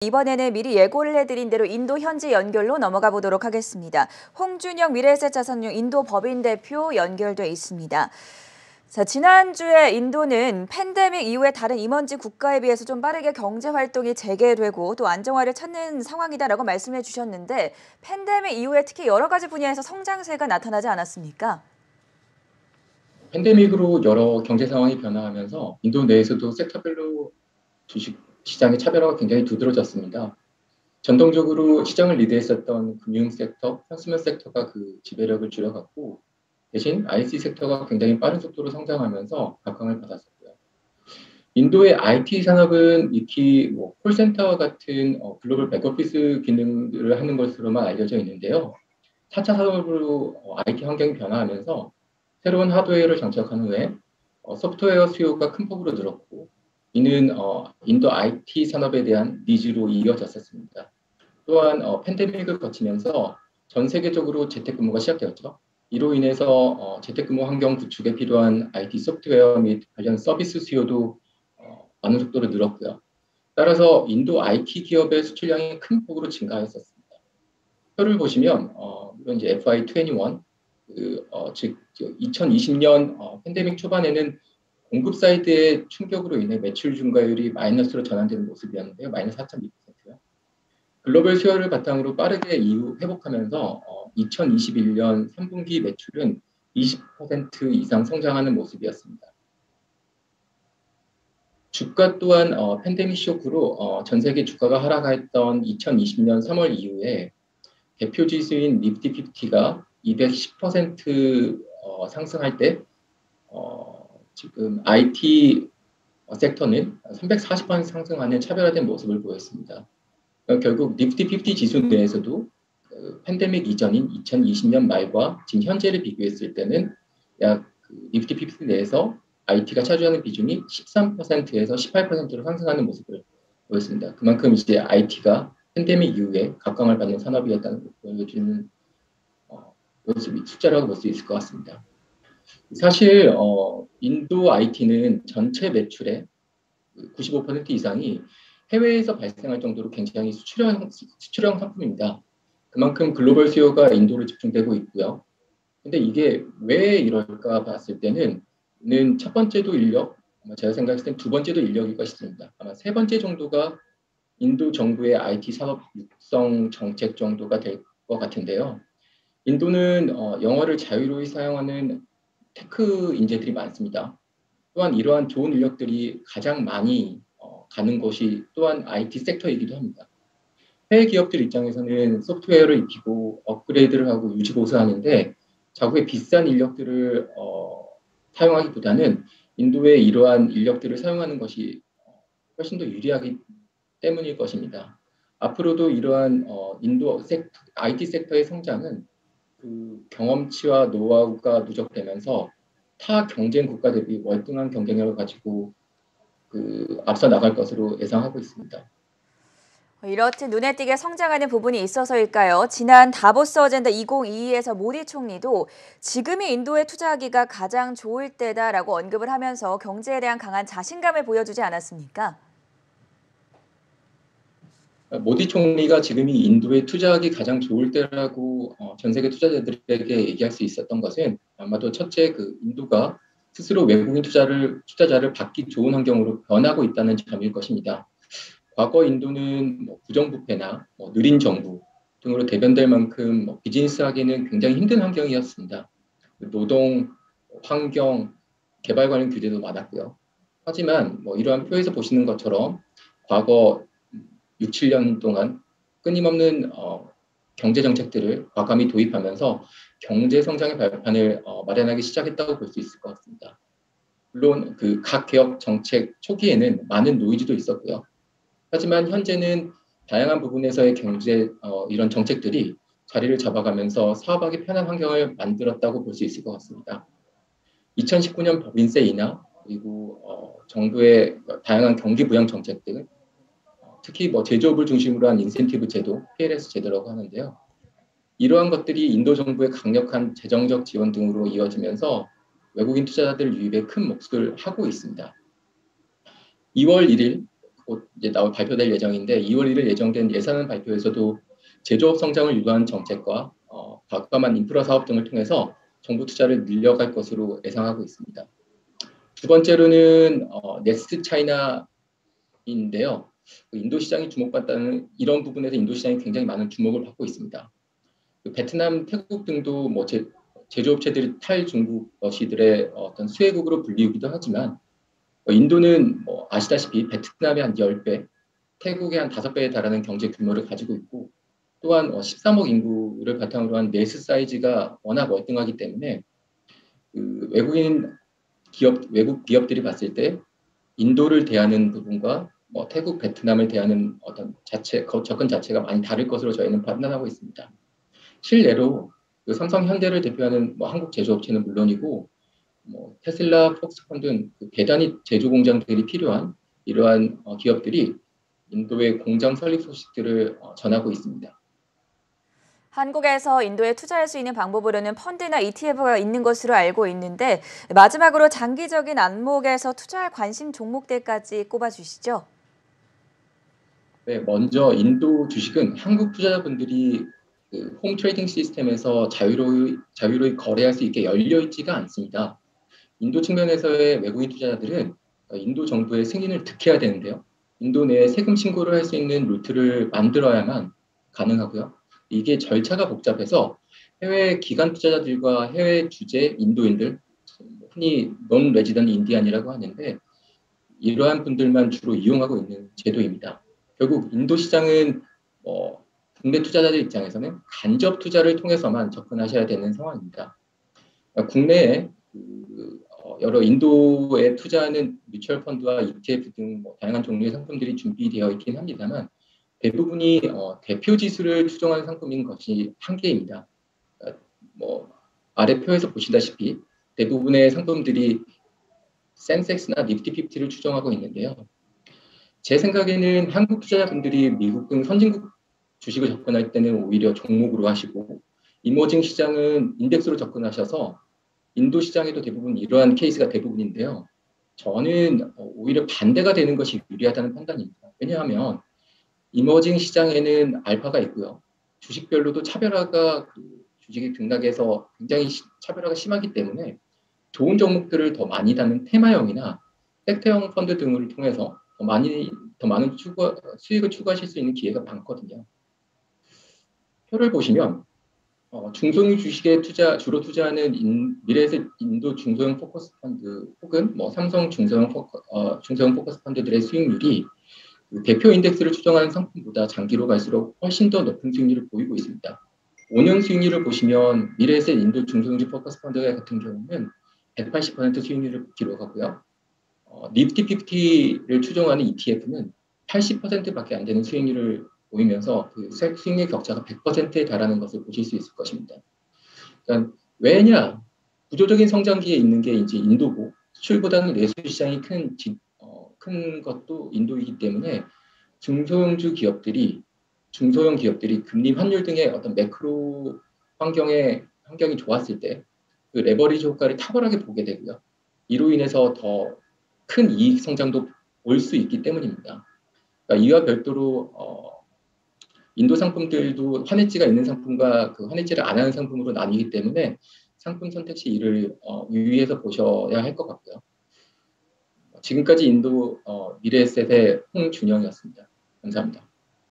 이번에는 미리 예고를 해드린 대로 인도 현지 연결로 넘어가 보도록 하겠습니다. 홍준영 미래에셋 자산용 인도 법인 대표 연결돼 있습니다. 자, 지난주에 인도는 팬데믹 이후에 다른 임원지 국가에 비해서 좀 빠르게 경제 활동이 재개되고 또 안정화를 찾는 상황이다라고 말씀해 주셨는데 팬데믹 이후에 특히 여러 가지 분야에서 성장세가 나타나지 않았습니까? 팬데믹으로 여러 경제 상황이 변화하면서 인도 내에서도 섹터별로 주식 시장의 차별화가 굉장히 두드러졌습니다. 전통적으로 시장을 리드했었던 금융 섹터, 컨슈머 섹터가 그 지배력을 줄여갔고 대신 IC 섹터가 굉장히 빠른 속도로 성장하면서 각광을 받았었고요. 인도의 IT 산업은 익히 콜센터와 같은 글로벌 백오피스 기능들을 하는 것으로만 알려져 있는데요. 4차 산업으로 IT 환경이 변화하면서 새로운 하드웨어를 장착한 후에 소프트웨어 수요가 큰 폭으로 늘었고 이는 인도 IT 산업에 대한 니즈로 이어졌었습니다. 또한 팬데믹을 거치면서 전 세계적으로 재택근무가 시작되었죠. 이로 인해서 재택근무 환경 구축에 필요한 IT 소프트웨어 및 관련 서비스 수요도 많은 속도로 늘었고요. 따라서 인도 IT 기업의 수출량이 큰 폭으로 증가했었습니다. 표를 보시면 이건 이제 FY21 즉 2020년 팬데믹 초반에는 공급 사이드의 충격으로 인해 매출 증가율이 마이너스로 전환되는 모습이었는데요. 마이너스 4.2%요. 글로벌 수요를 바탕으로 빠르게 이후 회복하면서 2021년 3분기 매출은 20% 이상 성장하는 모습이었습니다. 주가 또한 팬데믹 쇼크로 전 세계 주가가 하락했던 2020년 3월 이후에 대표 지수인 니프티 50가 210% 상승할 때 지금 IT 섹터는 340% 상승하는 차별화된 모습을 보였습니다. 결국 니프티 50 지수 내에서도 팬데믹 이전인 2020년 말과 지금 현재를 비교했을 때는 약 니프티 50 내에서 IT가 차지하는 비중이 13%에서 18%로 상승하는 모습을 보였습니다. 그만큼 이제 IT가 팬데믹 이후에 각광을 받는 산업이었다는 걸 보여주는 숫자라고 볼 수 있을 것 같습니다. 사실 인도 IT는 전체 매출의 95% 이상이 해외에서 발생할 정도로 굉장히 수출형 상품입니다. 그만큼 글로벌 수요가 인도로 집중되고 있고요. 근데 이게 왜 이럴까 봤을 때는 첫 번째도 인력, 제가 생각했을 땐 두 번째도 인력일 것입니다. 아마 세 번째 정도가 인도 정부의 IT 산업 육성 정책 정도가 될 것 같은데요. 인도는 영어를 자유로이 사용하는 테크 인재들이 많습니다. 또한 이러한 좋은 인력들이 가장 많이 가는 것이 또한 IT 섹터이기도 합니다. 해외 기업들 입장에서는 소프트웨어를 익히고 업그레이드를 하고 유지 보수하는데 자국의 비싼 인력들을 사용하기보다는 인도의 이러한 인력들을 사용하는 것이 훨씬 더 유리하기 때문일 것입니다. 앞으로도 이러한 인도 IT 섹터의 성장은 그 경험치와 노하우가 누적되면서 타 경쟁 국가 대비 월등한 경쟁력을 가지고 앞서 나갈 것으로 예상하고 있습니다. 이렇듯 눈에 띄게 성장하는 부분이 있어서일까요? 지난 다보스 어젠다 2022에서 모디 총리도 지금이 인도에 투자하기가 가장 좋을 때다라고 언급을 하면서 경제에 대한 강한 자신감을 보여주지 않았습니까? 모디 총리가 지금이 인도에 투자하기 가장 좋을 때라고 전 세계 투자자들에게 얘기할 수 있었던 것은 아마도 첫째 인도가 스스로 외국인 투자자를 받기 좋은 환경으로 변하고 있다는 점일 것입니다. 과거 인도는 부정부패나 느린 정부 등으로 대변될 만큼 비즈니스 하기는 굉장히 힘든 환경이었습니다. 노동, 환경, 개발 관련 규제도 많았고요. 하지만 이러한 표에서 보시는 것처럼 과거 6, 7년 동안 끊임없는 경제 정책들을 과감히 도입하면서 경제 성장의 발판을 마련하기 시작했다고 볼 수 있을 것 같습니다. 물론 각 개혁 정책 초기에는 많은 노이즈도 있었고요. 하지만 현재는 다양한 부분에서의 경제 이런 정책들이 자리를 잡아가면서 사업하기 편한 환경을 만들었다고 볼 수 있을 것 같습니다. 2019년 법인세 인하 그리고 정부의 다양한 경기 부양 정책들 특히 제조업을 중심으로 한 인센티브 제도, PLS 제도라고 하는데요. 이러한 것들이 인도 정부의 강력한 재정적 지원 등으로 이어지면서 외국인 투자자들 유입에 큰 몫을 하고 있습니다. 2월 1일 곧 이제 발표될 예정인데 2월 1일 예정된 예산 발표에서도 제조업 성장을 유도한 정책과 과감한 인프라 사업 등을 통해서 정부 투자를 늘려갈 것으로 예상하고 있습니다. 두 번째로는 네스트 차이나인데요. 인도 시장이 주목받다는 이런 부분에서 인도 시장이 굉장히 많은 주목을 받고 있습니다. 베트남, 태국 등도 뭐 제조업체들이 탈중국 러시들의 어떤 수혜국으로 불리우기도 하지만 인도는 뭐 아시다시피 베트남의 한 10배, 태국의 한 5배에 달하는 경제 규모를 가지고 있고 또한 13억 인구를 바탕으로 한 내수 사이즈가 워낙 월등하기 때문에 그 외국 기업들이 봤을 때 인도를 대하는 부분과 태국, 베트남을 대하는 어떤 접근 자체가 많이 다를 것으로 저희는 판단하고 있습니다. 실례로 그 삼성, 현대를 대표하는 한국 제조업체는 물론이고 테슬라, 폭스콘 등 대단히 제조 공장들이 필요한 이러한 기업들이 인도의 공장 설립 소식들을 전하고 있습니다. 한국에서 인도에 투자할 수 있는 방법으로는 펀드나 ETF가 있는 것으로 알고 있는데 마지막으로 장기적인 안목에서 투자할 관심 종목들까지 꼽아주시죠. 네, 먼저 인도 주식은 한국 투자자분들이 그 홈 트레이딩 시스템에서 자유로이 거래할 수 있게 열려 있지가 않습니다. 인도 측면에서의 외국인 투자자들은 인도 정부의 승인을 득해야 되는데요. 인도 내에 세금 신고를 할 수 있는 루트를 만들어야만 가능하고요. 이게 절차가 복잡해서 해외 기관 투자자들과 해외 주재 인도인들, 흔히 non resident 인디안이라고 하는데 이러한 분들만 주로 이용하고 있는 제도입니다. 결국 인도 시장은 국내 투자자들 입장에서는 간접 투자를 통해서만 접근하셔야 되는 상황입니다. 국내에 여러 인도에 투자하는 뮤추얼 펀드와 ETF 등 다양한 종류의 상품들이 준비되어 있긴 합니다만 대부분이 대표 지수를 추정하는 상품인 것이 한계입니다. 아래 표에서 보시다시피 대부분의 상품들이 센섹스나 니프티 50를 추정하고 있는데요. 제 생각에는 한국 투자자분들이 미국 등 선진국 주식을 접근할 때는 오히려 종목으로 하시고 이머징 시장은 인덱스로 접근하셔서 인도 시장에도 대부분 이러한 케이스가 대부분인데요. 저는 오히려 반대가 되는 것이 유리하다는 판단입니다. 왜냐하면 이머징 시장에는 알파가 있고요. 주식별로도 차별화가 주식이 등락해서 굉장히 차별화가 심하기 때문에 좋은 종목들을 더 많이 담는 테마형이나 섹터형 펀드 등을 통해서 더 많은 수익을 추구하실 수 있는 기회가 많거든요. 표를 보시면 중소형 주식에 주로 투자하는 미래에셋 인도 중소형 포커스 펀드 혹은 삼성 중소형 포커스 펀드들의 수익률이 대표 인덱스를 추정하는 상품보다 장기로 갈수록 훨씬 더 높은 수익률을 보이고 있습니다. 5년 수익률을 보시면 미래에셋 인도 중소형주 포커스 펀드 같은 경우는 180% 수익률을 기록하고요. 니프티 50를 추정하는 ETF는 80%밖에 안 되는 수익률을 보이면서 그 수익률 격차가 100%에 달하는 것을 보실 수 있을 것입니다. 그러니까 왜냐? 구조적인 성장기에 있는 게 이제 인도고 수출보다는 내수 시장이 큰 것도 인도이기 때문에 중소형 기업들이 금리 환율 등의 어떤 매크로 환경이 좋았을 때 그 레버리지 효과를 탁월하게 보게 되고요. 이로 인해서 더 큰 이익 성장도 올 수 있기 때문입니다. 그러니까 이와 별도로 인도 상품들도 환해지가 있는 상품과 그 환해지를 안 하는 상품으로 나뉘기 때문에 상품 선택 시 이를 유의해서 보셔야 할 것 같고요. 지금까지 인도 미래에셋의 홍준영이었습니다. 감사합니다.